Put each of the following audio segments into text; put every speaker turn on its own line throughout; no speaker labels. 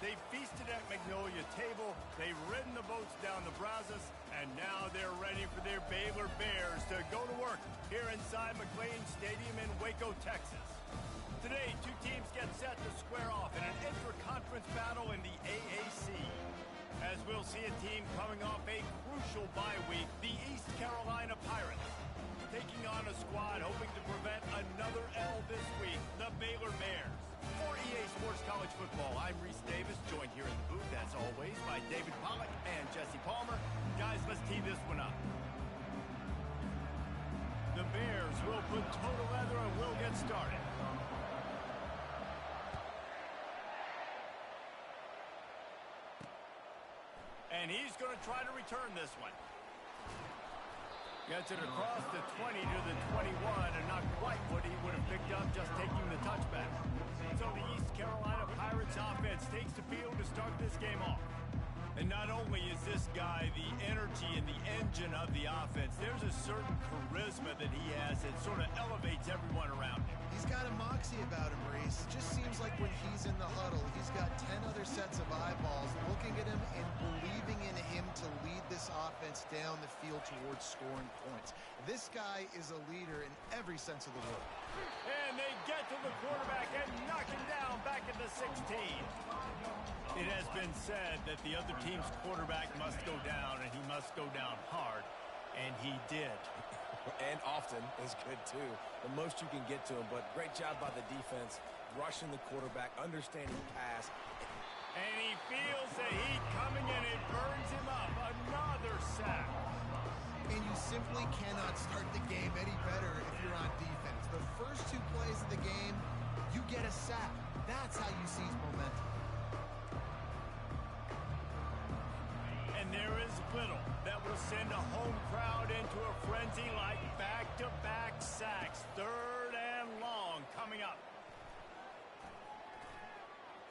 They've feasted at Magnolia Table, they've ridden the boats down the Brazos, and now they're ready for their Baylor Bears to go to work here inside McLean Stadium in Waco, Texas. Today, two teams get set to square off in an intra-conference battle in the AAC. As we'll see a team coming off a crucial bye week, the East Carolina Pirates, taking on a squad hoping to prevent another L this week, the Baylor Bears. For EA Sports College Football, I'm Reese Davis, joined here in the booth, as always, by David Pollack and Jesse Palmer. Guys, let's tee this one up. The Bears will put total leather and we'll get started. And he's going to try to return this one. Gets it across the 20 to the 21, and not quite what he would have picked up just taking the touchback. So the East Carolina Pirates offense takes the field to start this game off. And not only is this guy the energy and the engine of the offense, there's a certain charisma that he has that sort of elevates everyone around him.
He's got a moxie about him, Reese. It just seems like when he's in the huddle, he's got 10 other sets of eyeballs looking at him and believing in him to lead this offense down the field towards scoring points. This guy is a leader in every sense of the word.
And they get to the quarterback and knock him down back at the 16. It has been said that the other team's quarterback must go down, and he must go down hard, and he did.
And often is good, too. The most you can get to him, but great job by the defense, rushing the quarterback, understanding pass.
And he feels the heat coming, and it burns him up. Another sack.
And you simply cannot start the game any better if you're on defense. The first two plays of the game, you get a sack. That's how you seize momentum.
And there is little that will send a home crowd into a frenzy like back-to-back sacks. Third and long coming up.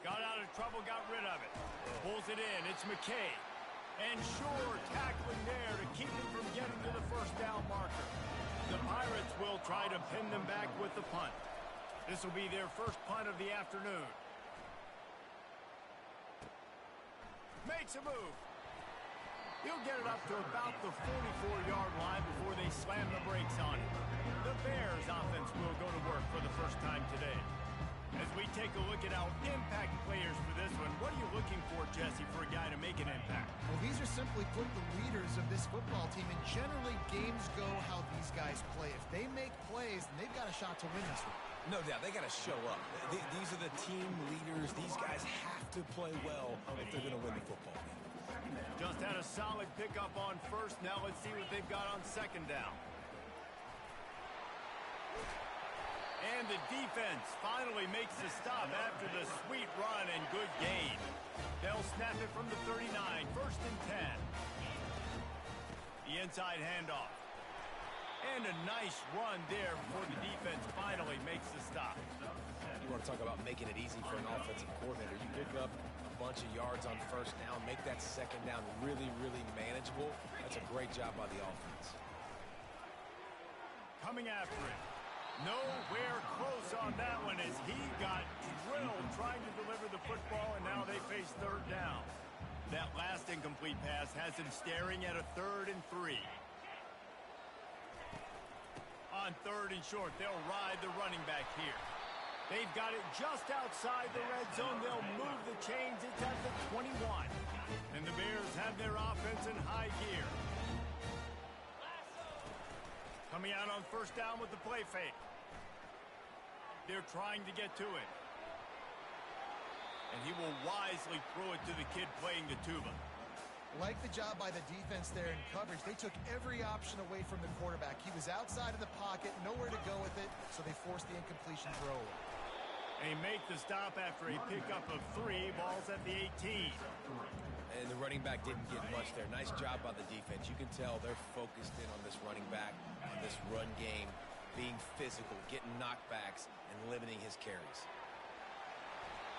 Got out of trouble, got rid of it. Pulls it in, it's McKay. And Shore tackling there to keep him from getting to the first down marker. The Pirates will try to pin them back with the punt. This will be their first punt of the afternoon. Makes a move. He'll get it up to about the 44-yard line before they slam the brakes on it. The Bears offense will go to work for the first time today. As we take a look at our impact players for this one, what are you looking for, Jesse, for a guy to make an impact?
Well, these are simply put the leaders of this football team, and generally games go how these guys play. If they make plays, then they've got a shot to win this one.
No doubt, they got to show up. These are the team leaders. These guys have to play well if they're going to win the football game.
Just had a solid pickup on first. Now let's see what they've got on second down. And the defense finally makes the stop after the sweet run and good gain. They'll snap it from the 39, first and 10. The inside handoff. And a nice run there before the defense finally makes the stop.
You want to talk about making it easy for an offensive coordinator. You pick up a bunch of yards on first down, make that second down really, really manageable. That's a great job by the offense.
Coming after it. Nowhere close on that one as he got drilled trying to deliver the football, and now they face third down. That last incomplete pass has him staring at a 3rd and 3. On 3rd and short, they'll ride the running back here. They've got it just outside the red zone. They'll move the chains. It's at the 21. And the Bears have their offense in high gear. Coming out on first down with the play fake. They're trying to get to it. And he will wisely throw it to the kid playing the tuba.
Like the job by the defense there in coverage. They took every option away from the quarterback. He was outside of the pocket, nowhere to go with it, so they forced the incompletion throw away.
They make the stop after a pickup of 3. Ball's at the 18.
And the running back didn't get much there. Nice job by the defense. You can tell they're focused in on this running back, on this run game, being physical, getting knockbacks, and limiting his carries.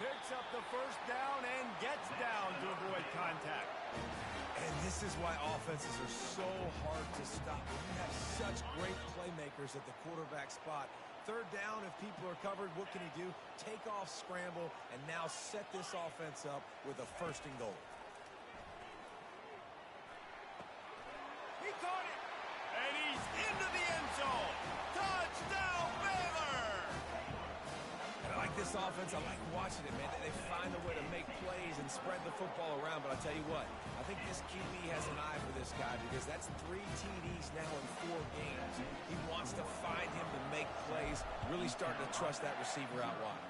Picks up the first down and gets down to avoid contact.
And this is why offenses are so hard to stop. When you have such great playmakers at the quarterback spot, third down, if people are covered, what can he do? Take off, scramble, and now set this offense up with a 1st and goal.
He caught it, and he's into the end zone. Touchdown, Baylor!
And I like this offense. I like watching it, man. They find a way to make plays and spread the football around. But I tell you what, I think this QB has an eye for this guy because that's 3 TDs now in 4 games. He wants to find him to make plays, really starting to trust that receiver out wide.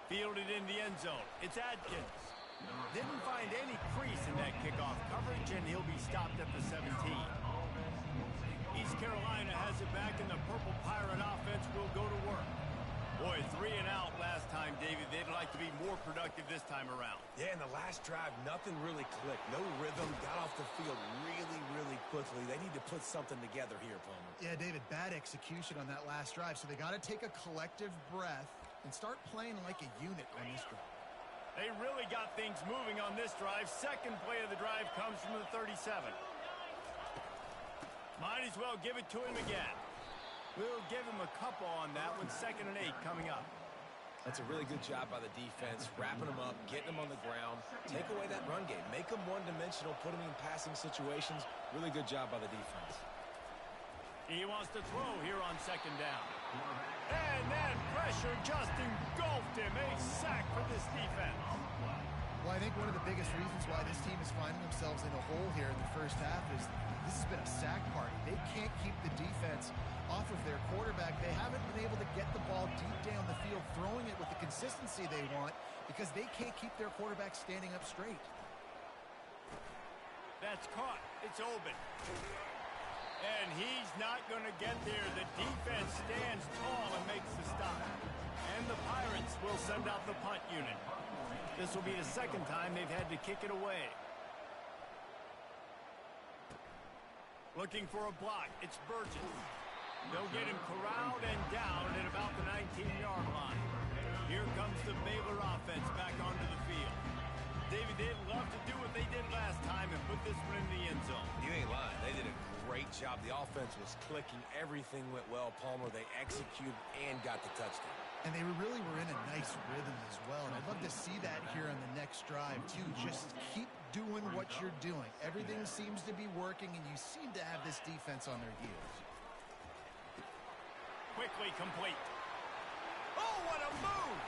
Fielded in the end zone. It's Adkins. Didn't find any crease in that kickoff coverage, and he'll be stopped at the 17. East Carolina has it back, and the Purple Pirate offense will go to work. Boy, 3 and out last time, David. They'd like to be more productive this time around.
Yeah, in the last drive, nothing really clicked. No rhythm. Got off the field really, really quickly. They need to put something together here, Palmer.
Yeah, David, bad execution on that last drive, so they got to take a collective breath and start playing like a unit on this drive.
They really got things moving on this drive. Second play of the drive comes from the 37. Might as well give it to him again. We'll give him a couple on that one. 2nd and 8 coming up.
That's a really good job by the defense, wrapping them up, getting them on the ground. Take away that run game. Make them one-dimensional, put them in passing situations. Really good job by the defense.
He wants to throw here on 2nd down. And then pressure just engulfed him. A sack for this defense.
Well, I think one of the biggest reasons why this team is finding themselves in a hole here in the first half is this has been a sack party. They can't keep the defense off of their quarterback. They haven't been able to get the ball deep down the field, throwing it with the consistency they want because they can't keep their quarterback standing up straight.
That's caught. It's open. And he's not going to get there. The defense stands tall and makes the stop. And the Pirates will send out the punt unit. This will be the 2nd time they've had to kick it away. Looking for a block. It's Burgess. They'll get him corralled and down at about the 19-yard line. Here comes the Baylor offense back onto the field. David, they'd love to do what they did last time and put this one in the end zone.
You ain't lying. They did a great job. The offense was clicking. Everything went well, Palmer. They executed and got the touchdown.
And they really were in a nice rhythm as well. And I'd love to see that here on the next drive, too. Just keep doing what you're doing. Everything seems to be working, and you seem to have this defense on their heels.
Quickly complete. Oh, what a move!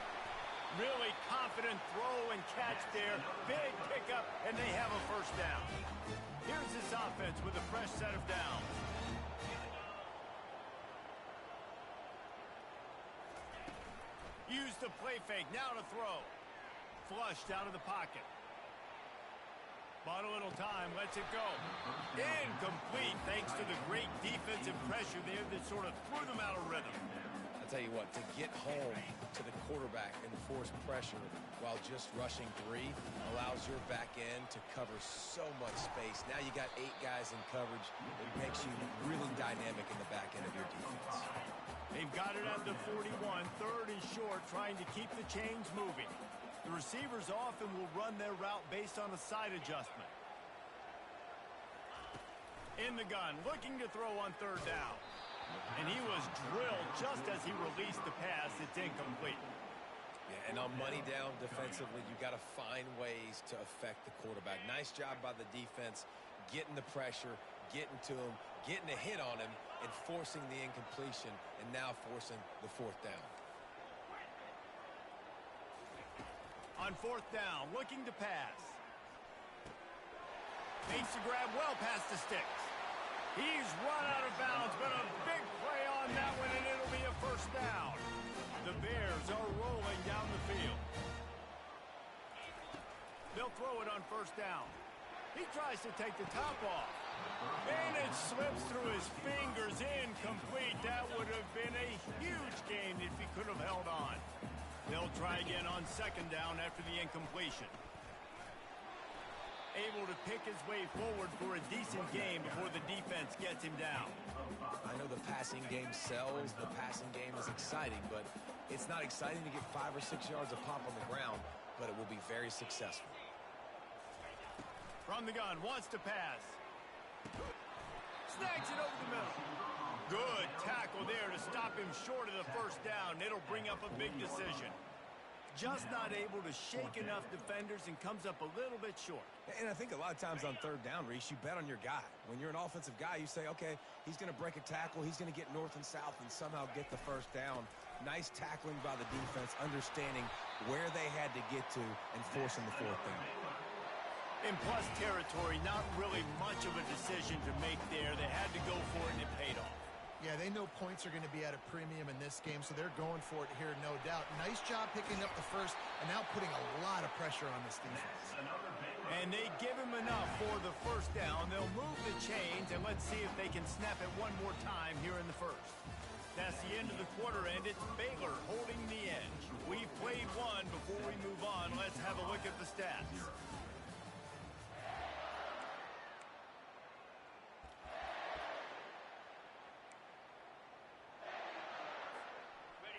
Really confident throw and catch there. Big pickup, and they have a 1st down. Here's this offense with a fresh set of downs. Use the play fake, now to throw. Flushed out of the pocket. Bought a little time, lets it go. Incomplete, thanks to the great defensive pressure there that sort of threw them out of rhythm.
I'll tell you what, to get home to the quarterback and force pressure while just rushing 3 allows your back end to cover so much space. Now you got 8 guys in coverage. It makes you really dynamic in the back end of your defense.
They've got it at the 41, 3rd and short, trying to keep the chains moving. The receivers often will run their route based on a side adjustment. In the gun, looking to throw on 3rd down. And he was drilled just as he released the pass. It's incomplete.
Yeah, and on money down defensively, you got to find ways to affect the quarterback. Nice job by the defense, getting the pressure, getting to him, getting a hit on him, and forcing the incompletion, and now forcing the 4th down.
On 4th down, looking to pass. Makes the grab well past the sticks. He's run out of bounds, but a big play on that one, and it'll be a 1st down. The Bears are rolling down the field. They'll throw it on 1st down. He tries to take the top off. And it slips through his fingers, incomplete. That would have been a huge gain if he could have held on. They'll try again on 2nd down after the incompletion. Able to pick his way forward for a decent game before the defense gets him down.
I know the passing game sells, the passing game is exciting, but it's not exciting to get 5 or 6 yards of pop on the ground, but it will be very successful.
From the gun, wants to pass. Snags it over the middle. Good tackle there to stop him short of the first down. It'll bring up a big decision. Just not able to shake enough defenders and comes up a little bit short.
And I think a lot of times on third down, Reese, you bet on your guy. When you're an offensive guy, you say, okay, he's going to break a tackle, he's going to get north and south and somehow get the first down. Nice tackling by the defense, understanding where they had to get to and forcing the fourth down.
In plus territory, not really much of a decision to make there. They had to go for it, and it paid off.
Yeah, they know points are going to be at a premium in this game, so they're going for it here, no doubt. Nice job picking up the first, and now putting a lot of pressure on this defense.
And they give him enough for the first down. They'll move the chains, and let's see if they can snap it one more time here in the first. That's the end of the quarter, and it's Baylor holding the edge. We've played one. Before we move on, let's have a look at the stats.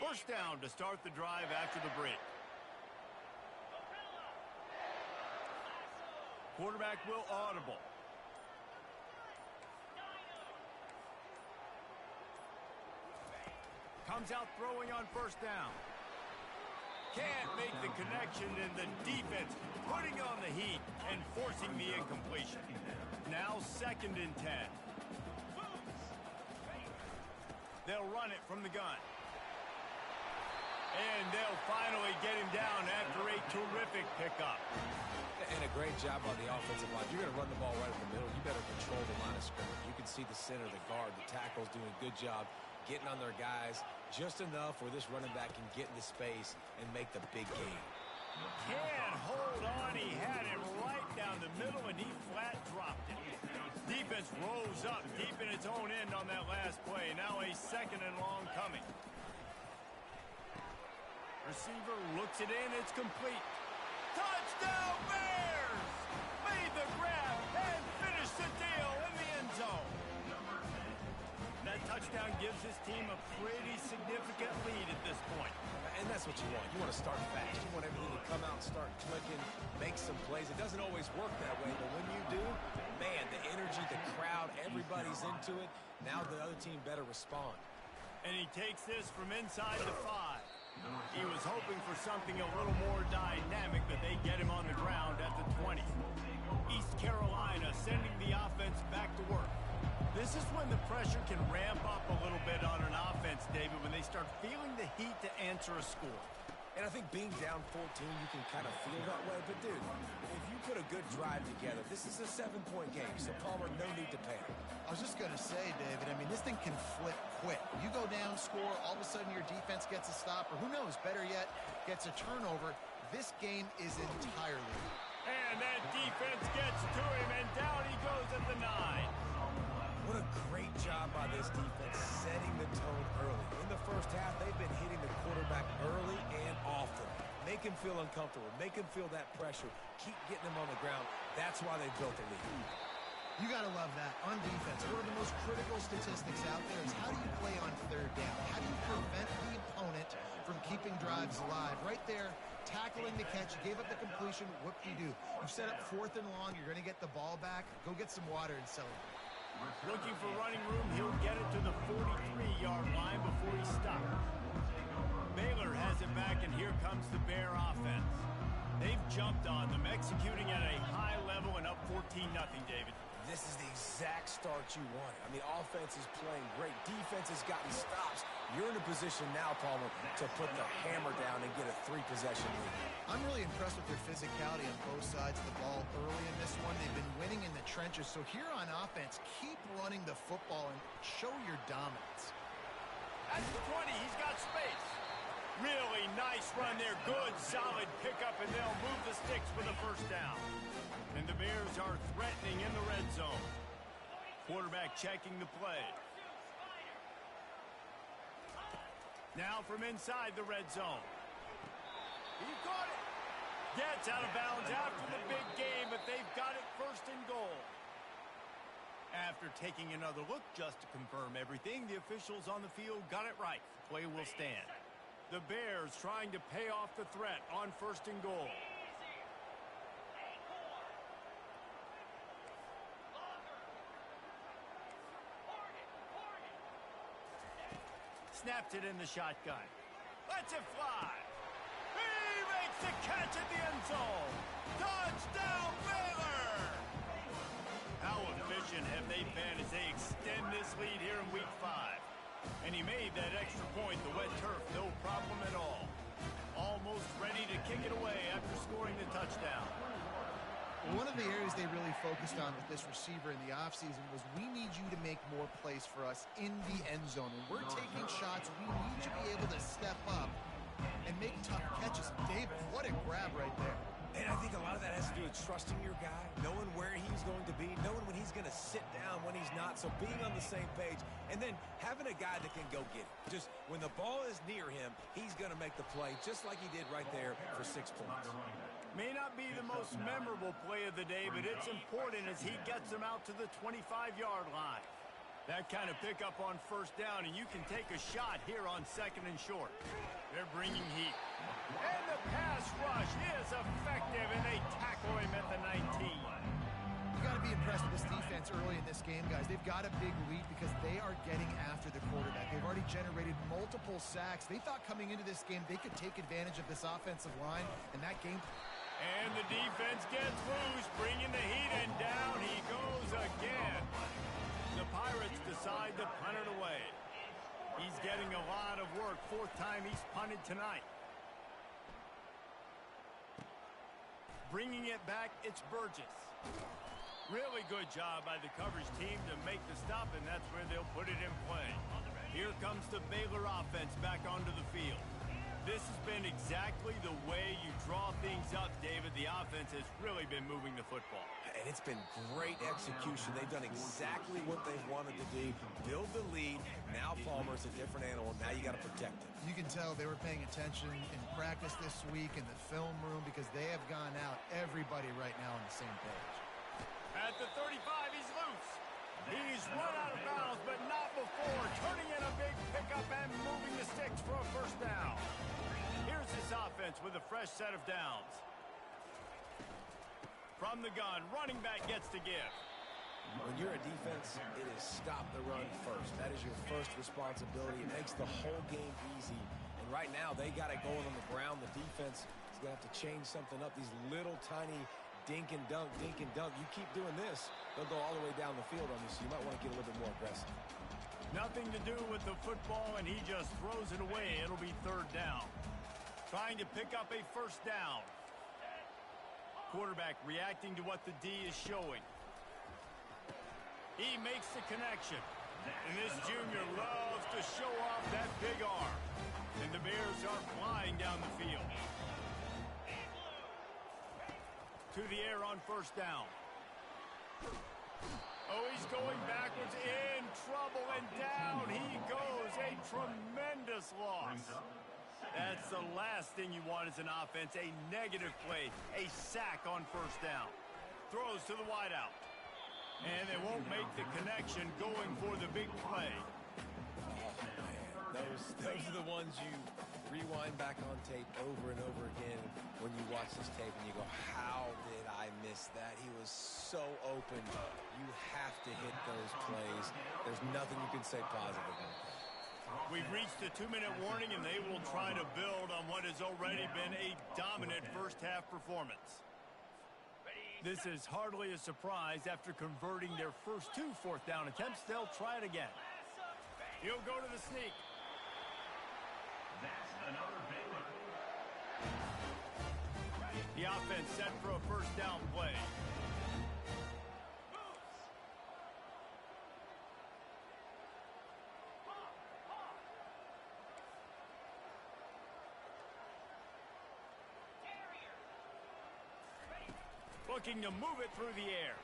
First down to start the drive after the break. Quarterback will audible. Comes out throwing on first down. Can't make the connection, and the defense putting on the heat and forcing the incompletion. Now 2nd and 10. They'll run it from the gun. And they'll finally get him down after a terrific pickup.
And a great job on the offensive line. You're going to run the ball right in the middle. You better control the line of scrimmage. You can see the center, the guard, the tackles doing a good job getting on their guys just enough where this running back can get into space and make the big gain.
Can't hold on. He had it right down the middle, and he flat dropped it. Defense rose up deep in its own end on that last play. Now a 2nd and long coming. Receiver looks it in. It's complete. Touchdown Bears! Made the grab and finished the deal in the end zone. That touchdown gives his team a pretty significant lead at this point.
And that's what you want. You want to start fast. You want everything to come out and start clicking, make some plays. It doesn't always work that way, but when you do, man, the energy, the crowd, everybody's into it. Now the other team better respond.
And he takes this from inside the 5. He was hoping for something a little more dynamic, but they get him on the ground at the 20. East Carolina sending the offense back to work. This is when the pressure can ramp up a little bit on an offense, David, when they start feeling the heat to answer a score.
And I think being down 14, you can kind of feel that way. But, dude, if you put a good drive together, this is a 7-point game. So, Palmer, no need to panic.
I was just going to say, David, I mean, this thing can flip quick. You go down, score, all of a sudden your defense gets a stop, or who knows, better yet, gets a turnover. This game is entirely.
And that defense gets to him, and down he goes at the 9.
What a great job by this defense setting the tone early. In the first half, they've been hitting the quarterback early and often. Make him feel uncomfortable. Make him feel that pressure. Keep getting him on the ground. That's why they built the lead.
You got to love that. On defense, one of the most critical statistics out there is how do you play on third down? How do you prevent the opponent from keeping drives alive? Right there, tackling the catch. You gave up the completion. What do? You set up 4th and long. You're going to get the ball back. Go get some water and celebrate.
Looking for running room. He'll get it to the 43-yard line before he stops. Baylor has it back, and here comes the Bear offense. They've jumped on them, executing at a high level and up 14-0, David.
This is the exact start you wanted. I mean, offense is playing great. Defense has gotten stops. You're in a position now, Palmer, to put the hammer down and get a 3-possession lead.
I'm really impressed with their physicality on both sides of the ball early in this one. They've been winning in the trenches. So here on offense, keep running the football and show your dominance.
At the 20, he's got space. Really nice run there. Good, solid pickup, and they'll move the sticks for the first down. And the Bears are threatening in the red zone. Quarterback checking the play. Now from inside the red zone. He caught it. Gets out of bounds after the big game, but they've got it 1st and goal. After taking another look just to confirm everything, the officials on the field got it right. Play will stand. The Bears trying to pay off the threat on 1st and goal. snaps it in the shotgun. Lets it fly. He makes the catch at the end zone. Touchdown, Baylor! How efficient have they been as they extend this lead here in Week 5? And he made that extra point, the wet turf, no problem at all. Almost ready to kick it away after scoring the touchdown.
One of the areas they really focused on with this receiver in the offseason was we need you to make more plays for us in the end zone. When we're taking shots, we need you to be able to step up and make tough catches. David, what a grab right there.
And I think a lot of that has to do with trusting your guy, knowing where he's going to be, knowing when he's going to sit down, when he's not. So being on the same page, and then having a guy that can go get it. Just when the ball is near him, he's going to make the play, just like he did right there for 6 points.
May not be the most memorable play of the day, but it's important as he gets them out to the 25-yard line. That kind of pickup on first down, and you can take a shot here on 2nd and short. They're bringing heat. And the pass rush is effective, and they tackle him at the 19.
You got to be impressed with this defense early in this game, guys. They've got a big lead because they are getting after the quarterback. They've already generated multiple sacks. They thought coming into this game they could take advantage of this offensive line, and that game...
And the defense gets loose, bringing the heat, and down he goes again. The Pirates decide to punt it away. He's getting a lot of work. 4th time he's punted tonight. Bringing it back, it's Burgess. Really good job by the coverage team to make the stop, and that's where they'll put it in play. Here comes the Baylor offense back onto the field. This has been exactly the way you draw things up, David. The offense has really been moving the football.
And it's been great execution. They've done exactly what they wanted to do. Build the lead. Now Palmer's a different animal. Now you got to protect him.
You can tell they were paying attention in practice this week in the film room because they have gone out, everybody right now on the same page.
At the 35, he's loose. He's run out of bounds, but not before. Turning in a big pickup and moving the sticks for a first down. Here's this offense with a fresh set of downs. From the gun, running back gets to give.
When you're a defense, it is stop the run first. That is your first responsibility. It makes the whole game easy. And right now, they got it going on the ground. The defense is going to have to change something up. These little tiny dink and dunk, dink and dunk. You keep doing this, they'll go all the way down the field on you, so you might want to get a little bit more aggressive.
Nothing to do with the football, and he just throws it away. It'll be 3rd down. Trying to pick up a first down. Quarterback reacting to what the D is showing. He makes the connection. And this junior loves to show off that big arm. And the Bears are flying down the field. To the air on first down. Oh, he's going backwards, in trouble, and down he goes. A tremendous loss. That's the last thing you want as an offense, a negative play, a sack on first down. Throws to the wideout. And they won't make the connection going for the big play.
Oh, man. Those are the ones you rewind back on tape over and over again when you watch this tape and you go, how did I miss that? He was so open. You have to hit those plays. There's nothing you can say positive about that.
We've reached the 2-minute warning, and they will try to build on what has already been a dominant first-half performance. This is hardly a surprise after converting their first 2 fourth-down attempts. They'll try it again. He'll go to the sneak.
That's another Baylor.
The offense set for a first-down play. Looking to move it through the air.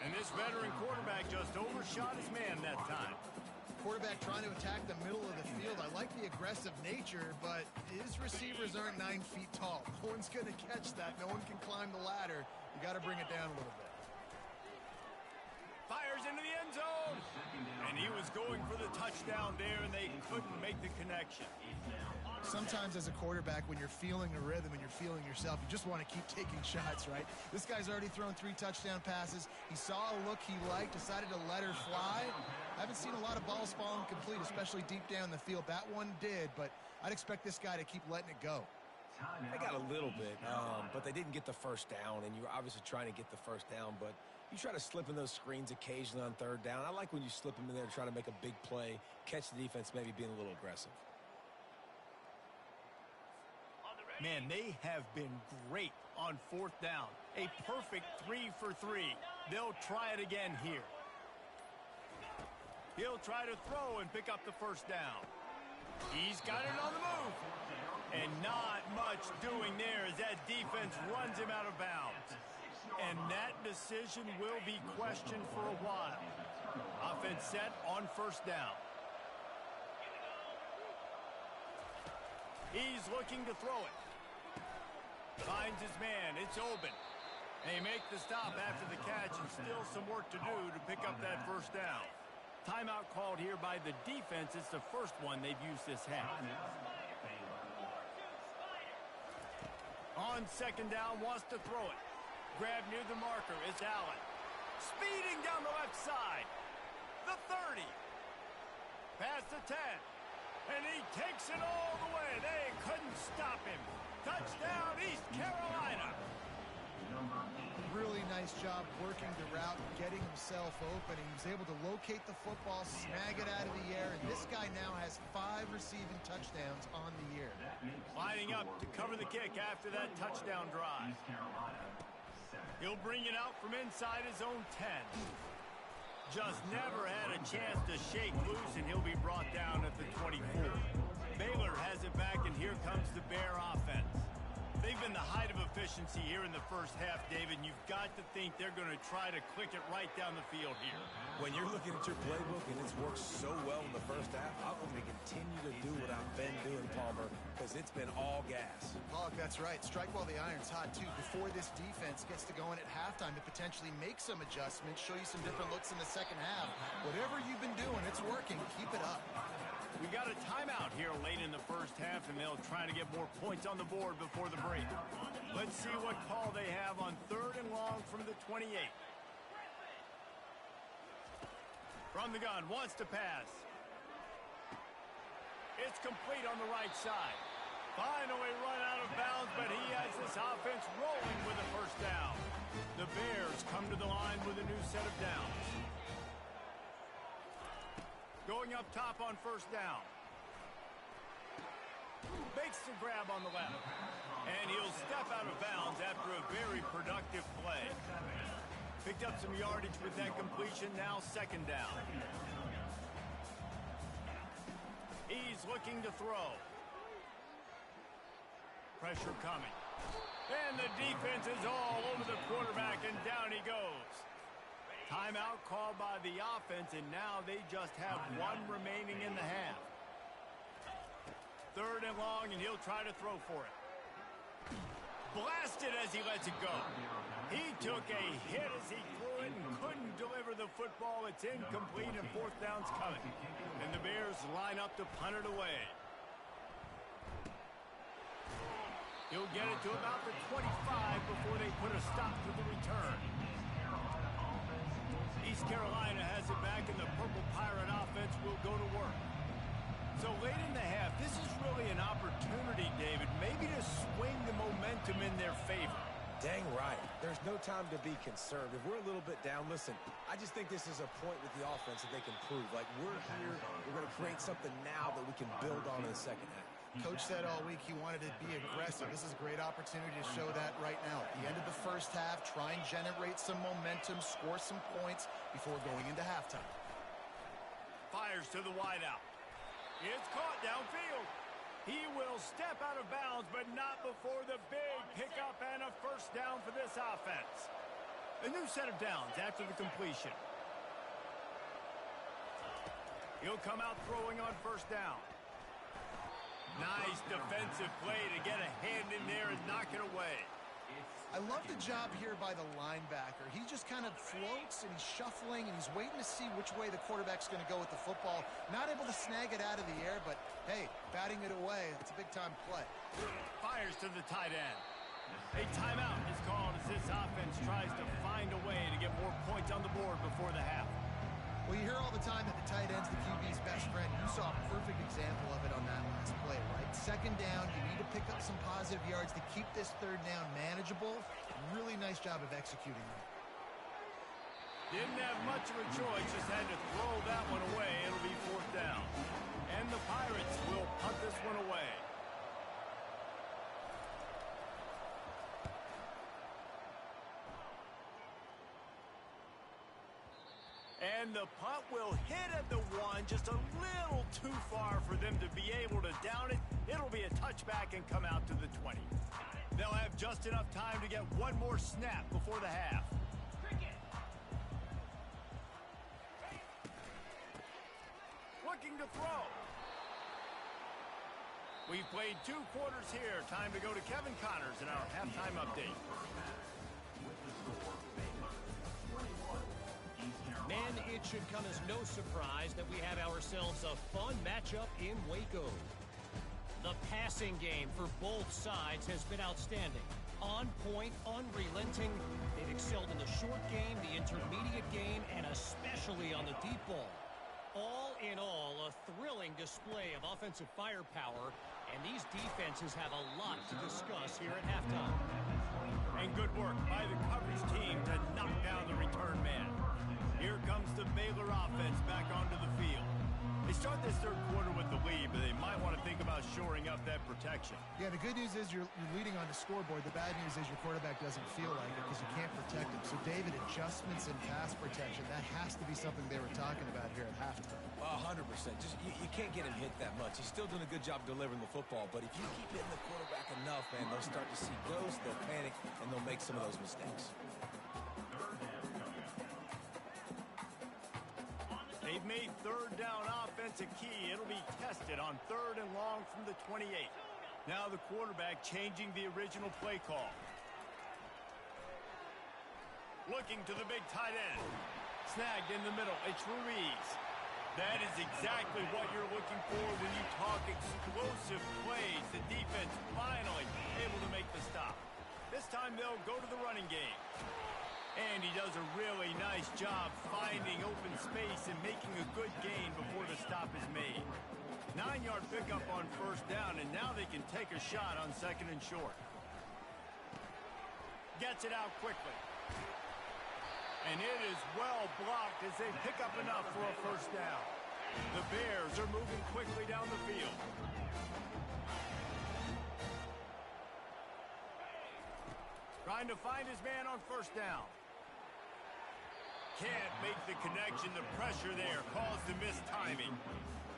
And this veteran quarterback just overshot his man that time.
Quarterback trying to attack the middle of the field. I like the aggressive nature, but his receivers aren't 9 feet tall. No one's going to catch that. No one can climb the ladder. You got to bring it down a little bit.
Fires into the end zone. And he was going for the touchdown there, and they couldn't make the connection.
Sometimes as a quarterback, when you're feeling a rhythm and you're feeling yourself, you just want to keep taking shots, right? This guy's already thrown 3 touchdown passes. He saw a look he liked, decided to let her fly, I haven't seen a lot of balls falling complete, especially deep down the field. That one did, but I'd expect this guy to keep letting it go.
They got a little bit, but they didn't get the first down, and you were obviously trying to get the first down, but you try to slip in those screens occasionally on third down. I like when you slip them in there to try to make a big play, catch the defense maybe being a little aggressive.
Man, they have been great on fourth down. A perfect 3 for 3. They'll try it again here. He'll try to throw and pick up the first down. He's got it on the move. And not much doing there as that defense runs him out of bounds. And that decision will be questioned for a while. Offense set on first down. He's looking to throw it. Finds his man. It's open. They make the stop after the catch, and still some work to do to pick up that first down. Timeout called here by the defense. It's the first one they've used this half. On second down, wants to throw it. Grab near the marker. It's Allen. Speeding down the left side. The 30. Past the 10. And he takes it all the way. They couldn't stop him. Touchdown, East Carolina.
Really nice job working the route, getting himself open. He was able to locate the football, snag it out of the air, and this guy now has 5 receiving touchdowns on the year.
Lining up to cover the kick after that touchdown drive. He'll bring it out from inside his own 10. Just never had a chance to shake loose, and he'll be brought down at the 24. Baylor has it back, and here comes the Bear offense. They've been the height of efficiency here in the first half, David, and you've got to think they're going to try to click it right down the field here.
When you're looking at your playbook and it's worked so well in the first half, I'm going to continue to do what I've been doing, Palmer, because it's been all gas.
Pollock, that's right. Strike while the iron's hot, too. Before this defense gets to going at halftime to potentially make some adjustments, show you some different looks in the second half. Whatever you've been doing, it's working. Keep it up.
We got a timeout here late in the first half, and they'll try to get more points on the board before the break. Let's see what call they have on 3rd and long from the 28. From the gun, wants to pass. It's complete on the right side. Finally run out of bounds, but he has this offense rolling with a first down. The Bears come to the line with a new set of downs. Going up top on first down. Makes the grab on the left. And he'll step out of bounds after a very productive play. Picked up some yardage with that completion, now second down. He's looking to throw. Pressure coming. And the defense is all over the quarterback, and down he goes. Timeout called by the offense, and now they just have 1 remaining in the half. 3rd and long, and he'll try to throw for it. Blasted as he lets it go. He took a hit as he threw it and couldn't deliver the football. It's incomplete, and 4th down's coming. And the Bears line up to punt it away. He'll get it to about the 25 before they put a stop to the return. East Carolina has it back, and the Purple Pirate offense will go to work. So late in the half, this is really an opportunity, David, maybe to swing the momentum in their favor.
Dang right. There's no time to be concerned. If we're a little bit down, listen, I just think this is a point with the offense that they can prove. Like, we're here, we're going to create something now that we can build on in the second half.
Coach said all week he wanted to be aggressive. This is a great opportunity to show that right now. At the end of the first half, try and generate some momentum, score some points before going into halftime.
Fires to the wideout. It's caught downfield. He will step out of bounds, but not before the big pickup and a first down for this offense. A new set of downs after the completion. He'll come out throwing on first down. Nice defensive play to get a hand in there and knock it away.
I love the job here by the linebacker. He just kind of floats, and he's shuffling, and he's waiting to see which way the quarterback's going to go with the football. Not able to snag it out of the air, but, hey, batting it away, it's a big-time play.
Fires to the tight end. A timeout is called as this offense tries to find a way to get more points on the board before the half.
Well, you hear all the time that the tight end's the QB's best friend. You saw a perfect example of it on that last play, right? Second down, you need to pick up some positive yards to keep this third down manageable. Really nice job of executing that.
Didn't have much of a choice, just had to throw that one away. It'll be fourth down. And the Pirates will punt this one away. And the punt will hit at the one, just a little too far for them to be able to down it. It'll be a touchback and come out to the 20. They'll have just enough time to get one more snap before the half. Looking to throw. We've played 2 quarters here. Time to go to Kevin Connors in our halftime update.
Men, it should come as no surprise that we have ourselves a fun matchup in Waco. The passing game for both sides has been outstanding. On point, unrelenting. They've excelled in the short game, the intermediate game, and especially on the deep ball. All in all, a thrilling display of offensive firepower, and these defenses have a lot to discuss here at halftime.
And good work by the coverage team to knock down the return man. Here comes the Baylor offense back onto the field. They start this third quarter with the lead, but they might want to think about shoring up that protection.
Yeah, the good news is you're leading on the scoreboard. The bad news is your quarterback doesn't feel like it because you can't protect him. So, David, adjustments in pass protection, that has to be something they were talking about here at halftime.
100%. Just you can't get him hit that much. He's still doing a good job delivering the football, but if you keep hitting the quarterback enough, man, they'll start to see ghosts, they'll panic, and they'll make some of those mistakes.
They've made third down offense a key. It'll be tested on 3rd and long from the 28. Now the quarterback changing the original play call. Looking to the big tight end. Snagged in the middle. It's Ruiz. That is exactly what you're looking for when you talk explosive plays. The defense finally able to make the stop. This time they'll go to the running game. And he does a really nice job finding open space and making a good gain before the stop is made. 9-yard pickup on 1st down, and now they can take a shot on 2nd and short. Gets it out quickly. And it is well blocked as they pick up enough for a 1st down. The Bears are moving quickly down the field. Trying to find his man on 1st down. Can't make the connection. The pressure there caused the missed timing.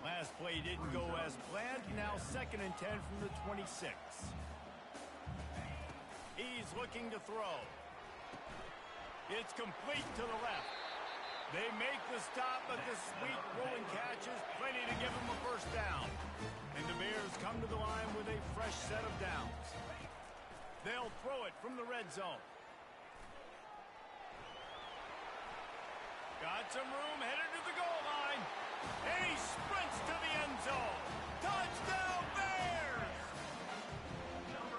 Last play didn't go as planned. Now 2nd and 10 from the 26. He's looking to throw. It's complete to the left. They make the stop, but the sweet rolling catch is plenty to give them a 1st down. And the Bears come to the line with a fresh set of downs. They'll throw it from the red zone. Got some room, headed to the goal line. And he sprints to the end zone. Touchdown, Bears!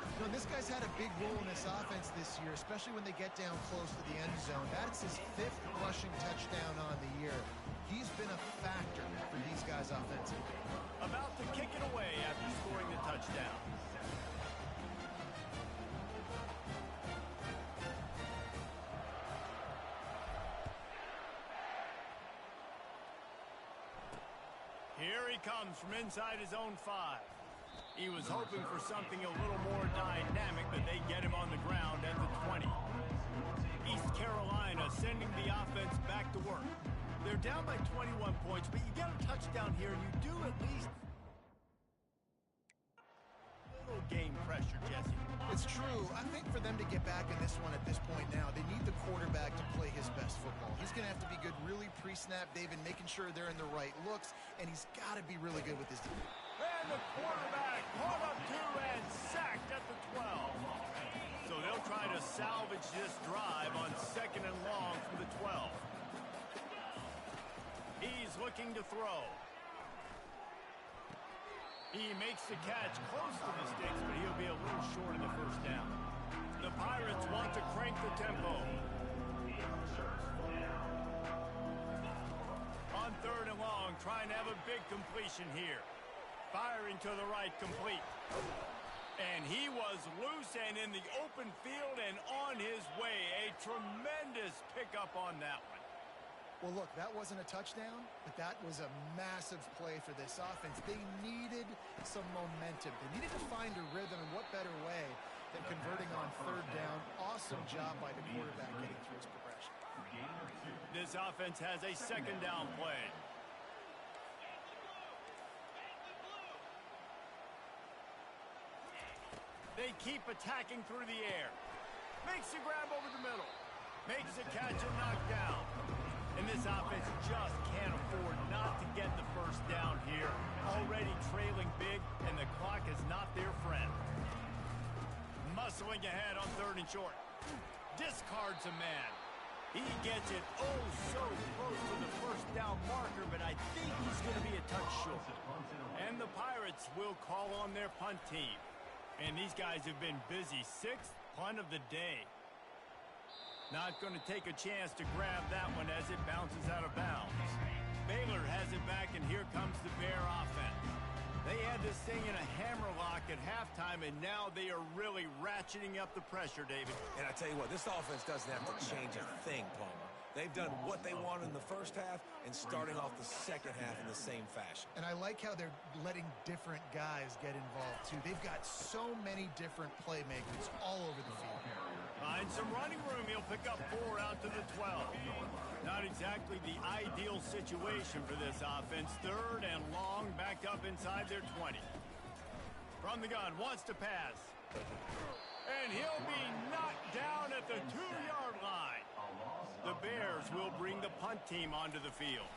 You know, this guy's had a big role in this offense this year, especially when they get down close to the end zone. That's his 5th rushing touchdown on the year. He's been a factor for these guys offensively.
About to kick it away after scoring the touchdown. Here he comes from inside his own 5. He was hoping for something a little more dynamic, but they get him on the ground at the 20. East Carolina sending the offense back to work. They're down by 21 points, but you get a touchdown here, and you do at least a little game pressure, Jesse.
It's true. I think for them to get back in this one at this point now, they need the quarterback to play his best football. He's going to have to be good really pre-snap, David, making sure they're in the right looks, and he's got to be really good with his defense.
And the quarterback caught up to and sacked at the 12. So they'll try to salvage this drive on 2nd and long from the 12. He's looking to throw. He makes the catch close to the sticks, but he'll be a little short of the 1st down. The Pirates want to crank the tempo. on 3rd and long, trying to have a big completion here. Firing to the right, complete. And he was loose and in the open field and on his way. A tremendous pickup on that one.
Well, look, that wasn't a touchdown, but that was a massive play for this offense. They needed some momentum. They needed to find a rhythm, and what better way than converting on 3rd down. Awesome job by the quarterback getting through his progression.
This offense has a 2nd down play. They keep attacking through the air. Makes a grab over the middle. Makes a catch and knock down. And this offense just can't afford not to get the 1st down here. Already trailing big, and the clock is not their friend. Muscling ahead on 3rd and short. Discards a man. He gets it oh so close to the 1st down marker, but I think he's going to be a touch short. And the Pirates will call on their punt team. And these guys have been busy. 6th punt of the day. Not going to take a chance to grab that one as it bounces out of bounds. Baylor has it back, and here comes the Bear offense. They had this thing in a hammerlock at halftime, and now they are really ratcheting up the pressure, David.
And I tell you what, this offense doesn't have to change a thing, Palmer. They've done what they wanted in the 1st half and starting off the 2nd half in the same fashion.
And I like how they're letting different guys get involved, too. They've got so many different playmakers all over the field.
Find some running room. He'll pick up 4 out to the 12. Not exactly the ideal situation for this offense. 3rd and long, back up inside their 20. From the gun, wants to pass. And he'll be knocked down at the 2-yard line. The Bears will bring the punt team onto the field.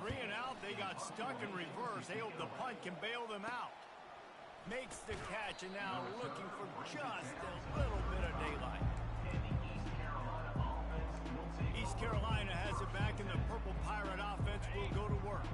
3 and out, they got stuck in reverse. They hope the punt can bail them out. Makes the catch, and now looking for just a little bit of daylight. East Carolina has it back, and the Purple Pirate offense will go to work.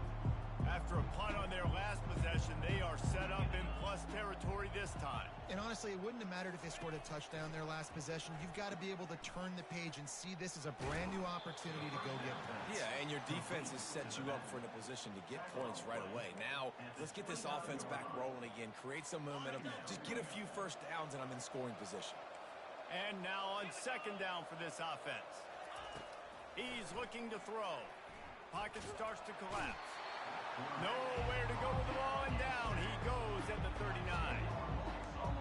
After a punt on their last possession, they are set up in plus territory this time.
And honestly, it wouldn't have mattered if they scored a touchdown their last possession. You've got to be able to turn the page and see this as a brand new opportunity to go get points.
Yeah, and your defense has set you up for in a position to get points right away. Now, let's get this offense back rolling again, create some momentum, just get a few 1st downs, and I'm in scoring position.
And now on 2nd down for this offense. He's looking to throw. Pocket starts to collapse. Nowhere to go with the ball, and down he goes at the 39.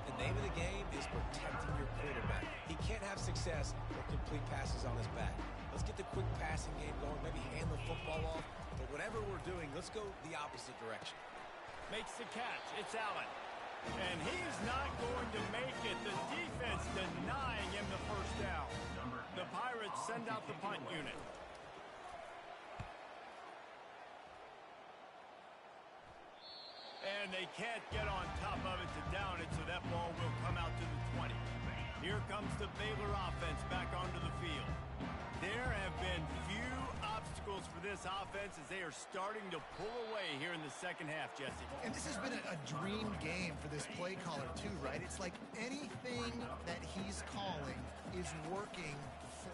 The name of the game is protecting your quarterback. He can't have success or complete passes on his back. Let's get the quick passing game going, maybe hand the football off. But whatever we're doing, let's go the opposite direction.
Makes the catch. It's Allen. And he's not going to make it. The defense denying him the 1st down. The Pirates send out the punt unit. And they can't get on top of it to down it, so that ball will come out to the 20. Here comes the Baylor offense back onto the field. There have been few obstacles for this offense as they are starting to pull away here in the 2nd half, Jesse.
And this has been a dream game for this play caller, too, right? It's like anything that he's calling is working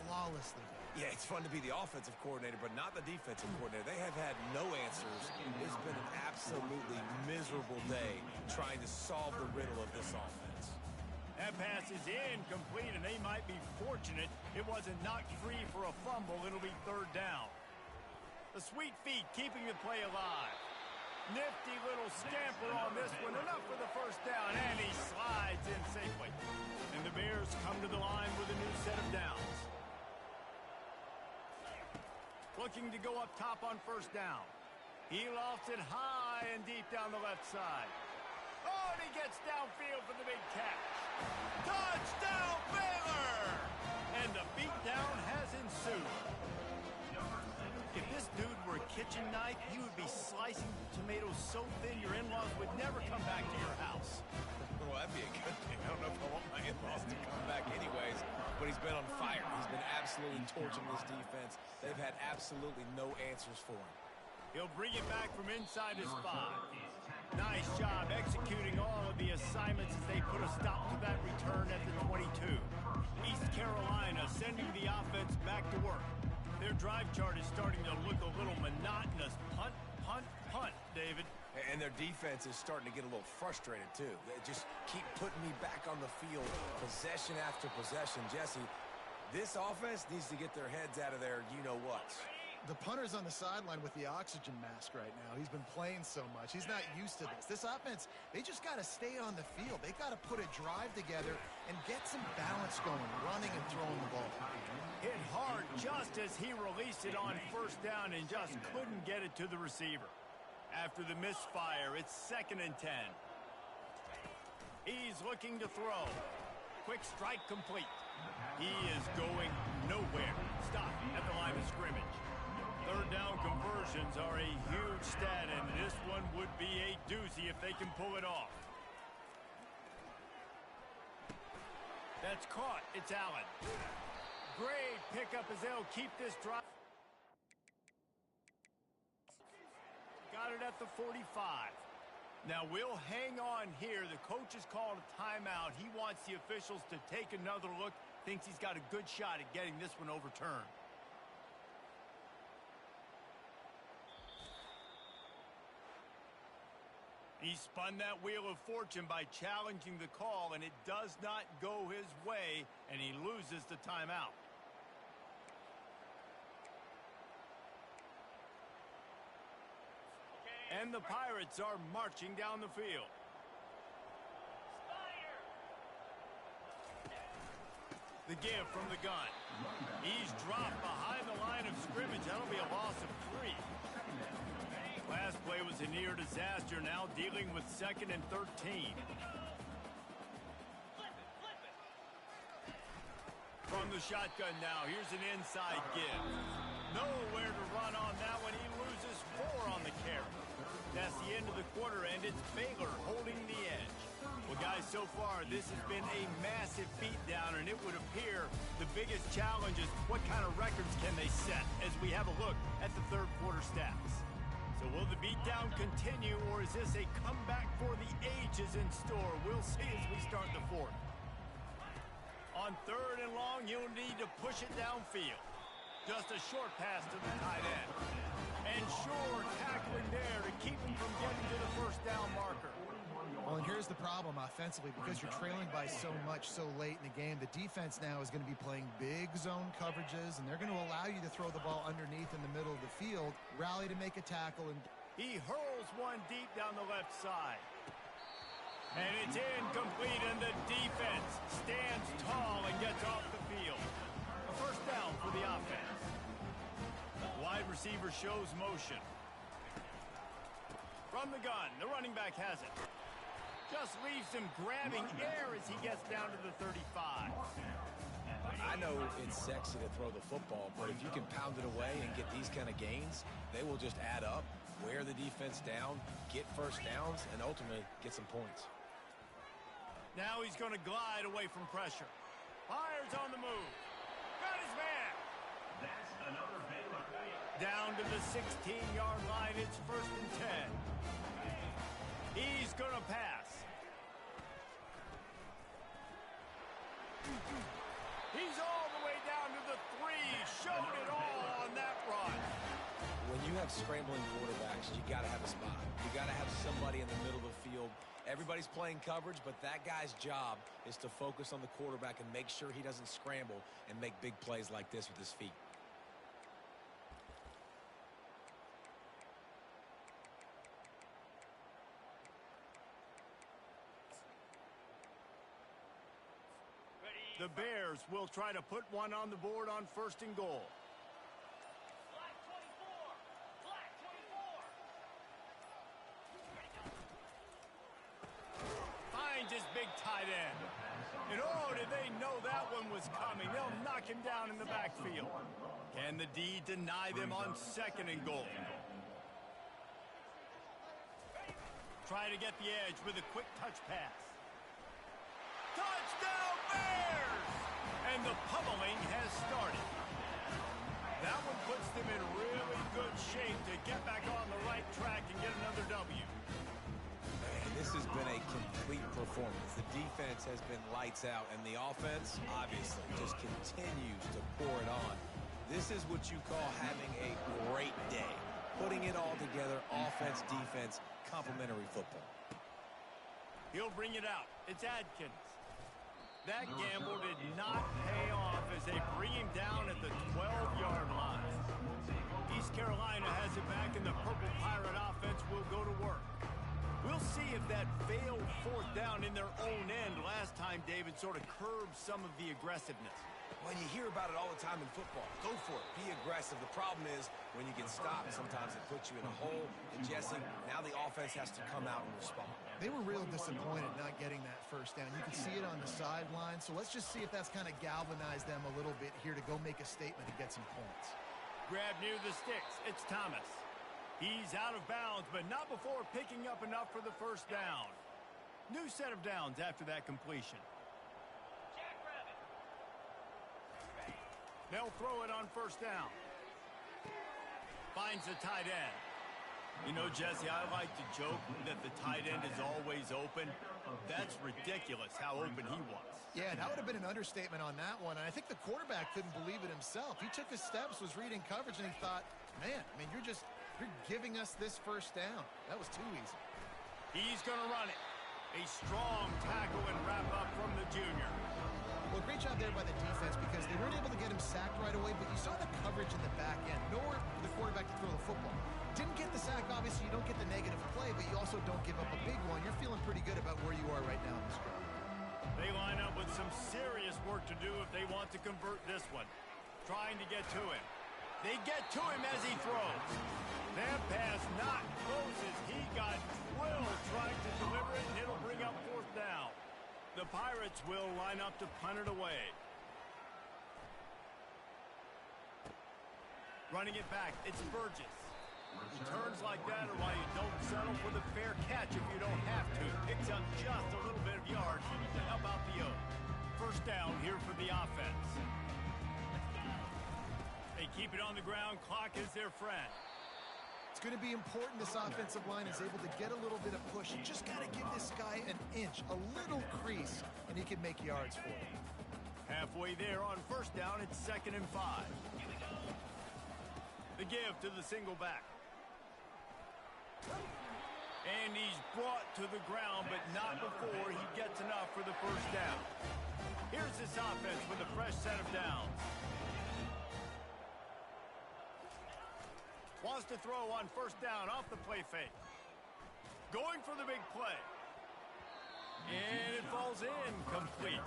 flawlessly.
Yeah, it's fun to be the offensive coordinator, but not the defensive coordinator. They have had no answers. It's been an absolutely miserable day trying to solve the riddle of this offense.
That pass is incomplete, and they might be fortunate it wasn't knocked free for a fumble. It'll be 3rd down. The sweet feet keeping the play alive. Nifty little scamper on this one. Enough for the 1st down, and he slides in safely. And the Bears come to the line with a new set of downs. Looking to go up top on 1st down. He lofts it high and deep down the left side. Oh, and he gets downfield for the big catch. Touchdown, Baylor! And the beatdown has ensued. If this dude were a kitchen knife, you would be slicing tomatoes so thin your in-laws would never come back to your house.
Well, that'd be a good thing. I don't know if I want my in-laws to come back anyways, but he's been on fire. He's been absolutely torching this defense. They've had absolutely no answers for him.
He'll bring it back from inside his 5. Nice job executing all of the assignments as they put a stop to that return at the 22. East Carolina sending the offense back to work. Their drive chart is starting to look a little monotonous. Punt, punt, punt, David.
And their defense is starting to get a little frustrated, too. They just keep putting me back on the field, possession after possession. Jesse, this offense needs to get their heads out of their you-know-whats.
The punter's on the sideline with the oxygen mask right now. He's been playing so much. He's not used to this. This offense, they just got to stay on the field. They got to put a drive together and get some balance going, running and throwing the ball.
Hit hard just as he released it on first down and just couldn't get it to the receiver. After the misfire, it's 2nd and 10. He's looking to throw. Quick strike complete. He is going nowhere. Stop at the line of scrimmage. Third down conversions are a huge stat, and this one would be a doozy if they can pull it off. That's caught. It's Allen. Great pickup as they'll keep this drive. Got it at the 45. Now we'll hang on here. The coach has called a timeout. He wants the officials to take another look. Thinks he's got a good shot at getting this one overturned. He spun that wheel of fortune by challenging the call, and it does not go his way, and he loses the timeout. And the Pirates are marching down the field. The give from the gun. He's dropped behind the line of scrimmage. That'll be a loss of 3. Last play was a near disaster. Now dealing with 2nd and 13. From the shotgun now. Here's an inside give. Nowhere to run on that one. He loses 4 on the carry. That's the end of the quarter, and it's Baylor holding the edge. Well, guys, so far, this has been a massive beatdown, and it would appear the biggest challenge is what kind of records can they set as we have a look at the third quarter stats. So will the beatdown continue, or is this a comeback for the ages in store? We'll see as we start the fourth. On 3rd and long, you'll need to push it downfield. Just a short pass to the tight end. And sure, tackling there to keep him from getting to the first down marker.
Well, and here's the problem offensively, because you're trailing by so much so late in the game. The defense now is going to be playing big zone coverages, and they're going to allow you to throw the ball underneath in the middle of the field, rally to make a tackle. And
he hurls one deep down the left side. And it's incomplete, and the defense stands tall and gets off the field. A first down for the offense. Wide receiver shows motion. From the gun, the running back has it. Just leaves him grabbing air as he gets down to the 35.
I know it's sexy to throw the football, but if you can pound it away and get these kind of gains, they will just add up, wear the defense down, get first downs, and ultimately get some points.
Now he's going to glide away from pressure. Fires on the move. Got his man.
That's another Baylor.
Down to the 16-yard line. It's 1st and 10. He's going to pass. He's all the way down to the 3. Showed it all on that run.
When you have scrambling quarterbacks, you got to have a spot. You got to have somebody in the middle of the field. Everybody's playing coverage, but that guy's job is to focus on the quarterback and make sure he doesn't scramble and make big plays like this with his feet.
The Bears will try to put one on the board on 1st and goal.
Flag 24. Flag 24.
Finds his big tight end. And oh, did they know that one was coming. They'll knock him down in the backfield. Can the D deny them on 2nd and goal? Try to get the edge with a quick touch pass. Touchdown Bears! And the pummeling has started. That one puts them in really good shape to get back on the right track and get another W.
Man, this has been a complete performance. The defense has been lights out, and the offense, obviously, just continues to pour it on. This is what you call having a great day. Putting it all together, offense, defense, complementary football.
He'll bring it out. It's Adkins. That gamble did not pay off as they bring him down at the 12-yard line. East Carolina has it back, and the Purple Pirate offense will go to work. We'll see if that failed fourth down in their own end last time, David, sort of curbed some of the aggressiveness.
Well, you hear about it all the time in football. Go for it. Be aggressive. The problem is when you get stopped, sometimes it puts you in a hole. And, Jesse, now the offense has to come out and respond.
They were real disappointed not getting that first down. You can see it on the sideline. So let's just see if that's kind of galvanized them a little bit here to go make a statement and get some points.
Grab near the sticks. It's Thomas. He's out of bounds, but not before picking up enough for the first down. New set of downs after that completion. They'll throw it on first down. Finds the tight end. You know, Jesse, I like to joke that the tight end is always open. That's ridiculous how open he was.
Yeah, that would have been an understatement on that one. And I think the quarterback couldn't believe it himself. He took his steps, was reading coverage, and he thought, man, I mean, you're giving us this first down. That was too easy.
He's going to run it. A strong tackle and wrap up from the junior.
Well, great job there by the defense because they weren't able to get him sacked right away, but you saw the coverage in the back end. Nowhere for the quarterback to throw the football. Didn't get the sack, obviously. You don't get the negative play, but you also don't give up a big one. You're feeling pretty good about where you are right now in this drive.
They line up with some serious work to do if they want to convert this one. Trying to get to him. They get to him as he throws. That pass not close as he got drilled trying to deliver it, and it'll bring up fourth down. The Pirates will line up to punt it away. Running it back, it's Burgess. Returns like that are why you don't settle for the fair catch if you don't have to. Picks up just a little bit of yards to help out the Oak. First down here for the offense. They keep it on the ground. Clock is their friend.
It's going to be important this offensive line is able to get a little bit of push. You just got to give this guy an inch, a little crease, and he can make yards for you.
Halfway there on first down, it's 2nd and 5. The give to the single back. And he's brought to the ground, but not before he gets enough for the first down. Here's this offense with a fresh set of downs. Wants to throw on first down off the play fake. Going for the big play. And it falls in complete.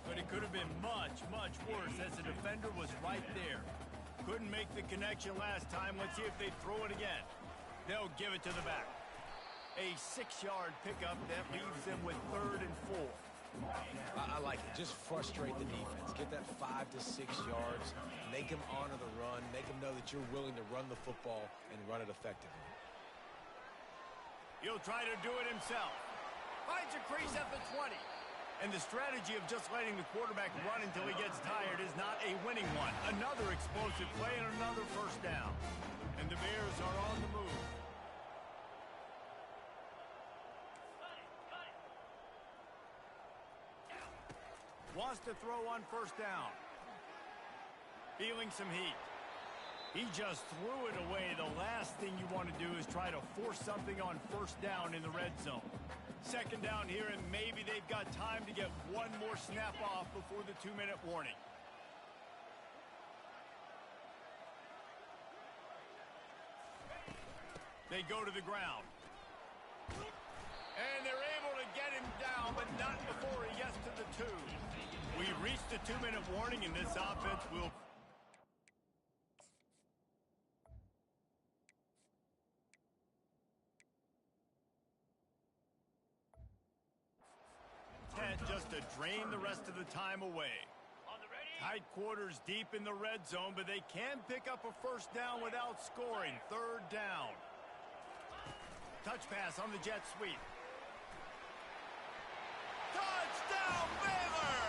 But it could have been much, much worse as the defender was right there. Couldn't make the connection last time. Let's see if they throw it again. They'll give it to the back. A 6-yard pickup that leaves them with 3rd and 4.
I like it. Just frustrate the defense. Get that 5 to 6 yards. Make them honor the run. Make them know that you're willing to run the football and run it effectively.
He'll try to do it himself. Finds a crease at the 20. And the strategy of just letting the quarterback run until he gets tired is not a winning one. Another explosive play and another first down. And the Bears are on the move. Wants to throw on first down. Feeling some heat. He just threw it away. The last thing you want to do is try to force something on first down in the red zone. 2nd down here, and maybe they've got time to get one more snap off before the 2-minute warning. They go to the ground. And they're able to get him down, but not before he gets to the 2. We reached the 2-minute warning, and this offense will... just to drain the rest of the time away. Tight quarters deep in the red zone, but they can pick up a first down without scoring. 3rd down. Touch pass on the jet sweep. Touchdown, Baylor!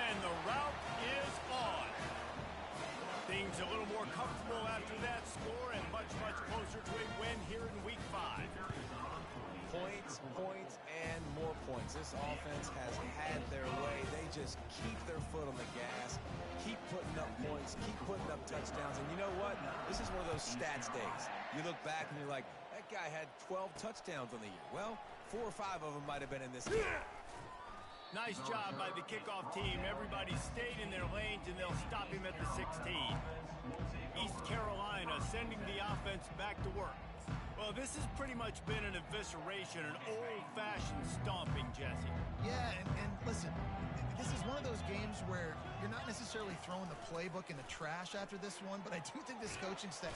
And the route is on. Things a little more comfortable after that score and much, much closer to a win here in Week 5.
Points, points, and more points. This offense has had their way. They just keep their foot on the gas, keep putting up points, keep putting up touchdowns. And you know what? This is one of those stats days. You look back and you're like, that guy had 12 touchdowns on the year. Well, 4 or 5 of them might have been in this game.
Nice job by the kickoff team. Everybody stayed in their lanes, and they'll stop him at the 16. East Carolina sending the offense back to work. Well, this has pretty much been an evisceration, an old-fashioned stomping, Jesse.
Yeah, and listen, this is one of those games where you're not necessarily throwing the playbook in the trash after this one, but I do think this coaching staff...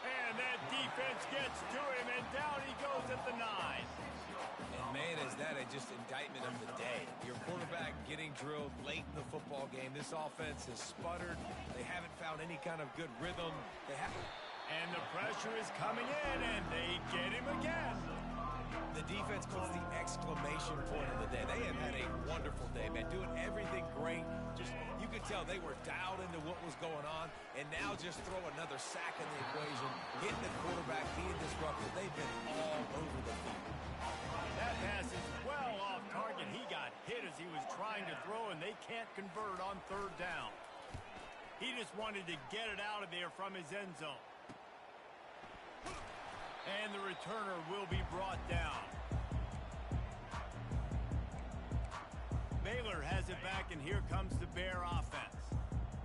And that defense gets to him, and down he goes at the 9.
And man, is that just indictment of the day. Your quarterback getting drilled late in the football game. This offense has sputtered. They haven't found any kind of good rhythm. They haven't...
And the pressure is coming in, and they get him again.
The defense puts the exclamation point of the day. They have had a wonderful day, man, doing everything great. Just, you could tell they were dialed into what was going on, and now just throw another sack in the equation, getting the quarterback, being disrupted. They've been all over the field.
That pass is well off target. He got hit as he was trying to throw, and they can't convert on 3rd down. He just wanted to get it out of there from his end zone. And the returner will be brought down. Baylor has it back, and here comes the Bear offense.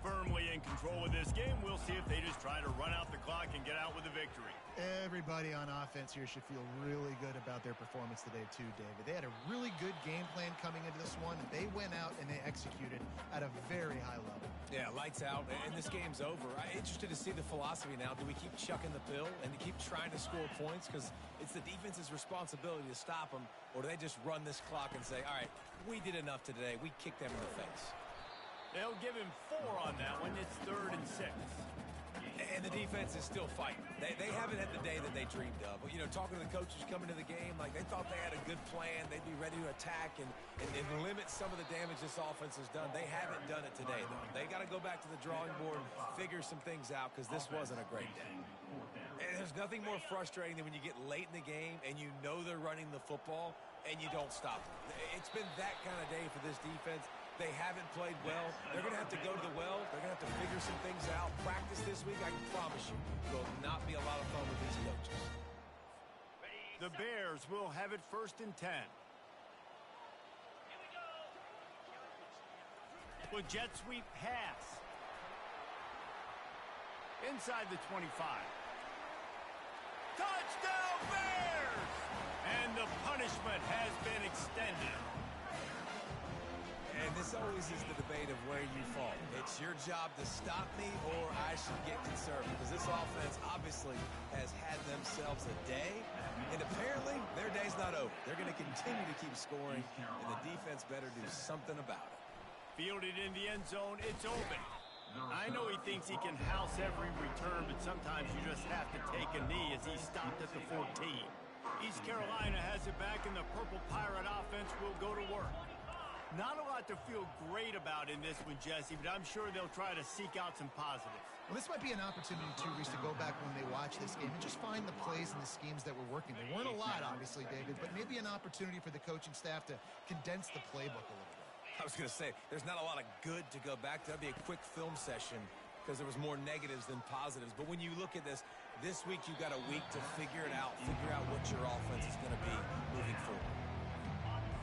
Firmly in control of this game. We'll see if they just try to run out the clock and get out with a victory.
Everybody on offense here should feel really good about their performance today too, David. They had a really good game plan coming into this one. They went out and they executed at a very high level.
Yeah, lights out, and this game's over. I'm interested to see the philosophy now. Do we keep chucking the pill and keep trying to score points? Because it's the defense's responsibility to stop them, or do they just run this clock and say, all right, we did enough today. We kicked them in the face.
They'll give him 4 on that one. It's 3rd and 6.
And the defense is still fighting. They haven't had the day that they dreamed of. But, you know, talking to the coaches coming to the game, like they thought they had a good plan. They'd be ready to attack and limit some of the damage this offense has done. They haven't done it today, though. They got to go back to the drawing board, figure some things out, because this wasn't a great day. And there's nothing more frustrating than when you get late in the game and you know they're running the football and you don't stop them. It's been that kind of day for this defense. They haven't played well. They're going to have to go to the well. They're going to have to figure some things out. Practice this week, I can promise you, will not be a lot of fun with these coaches.
The Bears will have it 1st and 10. With jet sweep pass. Inside the 25. Touchdown Bears! And the punishment has been extended.
And this always is the debate of where you fall. It's your job to stop me or I should get concerned, because this offense obviously has had themselves a day, and apparently their day's not over. They're going to continue to keep scoring, and the defense better do something about it.
Fielded in the end zone, it's open. I know he thinks he can house every return, but sometimes you just have to take a knee as he stopped at the 14. East Carolina has it back, and the Purple Pirate offense will go to work. Not a lot to feel great about in this one, Jesse, but I'm sure they'll try to seek out some positives.
Well, this might be an opportunity, too, Reese, to go back when they watch this game and just find the plays and the schemes that were working. They weren't a lot, obviously, David, but maybe an opportunity for the coaching staff to condense the playbook a little bit.
I was going to say, there's not a lot of good to go back to. That'd be a quick film session because there was more negatives than positives. But when you look at this week you got a week to figure it out, figure out what your offense is going to be moving forward.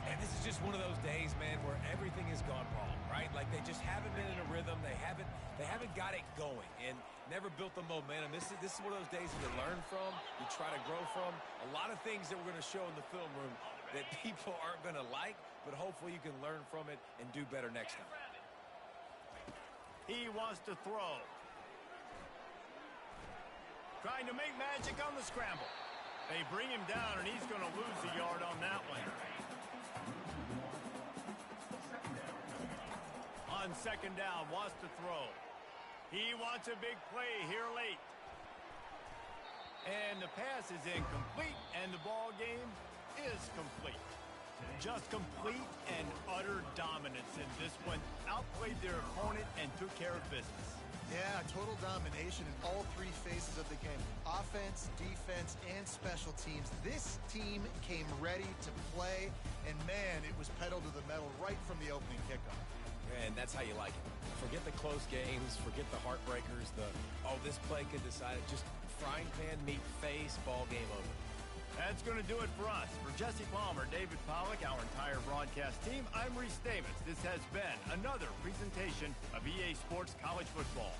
And this is just one of those days, man, where everything has gone wrong, right? Like they just haven't been in a rhythm. They haven't got it going and never built the momentum. This is one of those days you learn from, you try to grow from. A lot of things that we're going to show in the film room that people aren't going to like, but hopefully you can learn from it and do better next time.
He wants to throw. Trying to make magic on the scramble. They bring him down, and he's going to lose a yard on that one. On 2nd down, wants to throw. He wants a big play here late. And the pass is incomplete, and the ball game is complete. Just complete and utter dominance in this one. Outplayed their opponent and took care of business.
Yeah, total domination in all 3 phases of the game. Offense, defense, and special teams. This team came ready to play, and man, it was pedal to the metal right from the opening kickoff.
And that's how you like it. Forget the close games, forget the heartbreakers, this play could decide it. Just frying pan meat face, ball game over.
That's going to do it for us. For Jesse Palmer, David Pollack, our entire broadcast team, I'm Reese Davis. This has been another presentation of EA Sports College Football.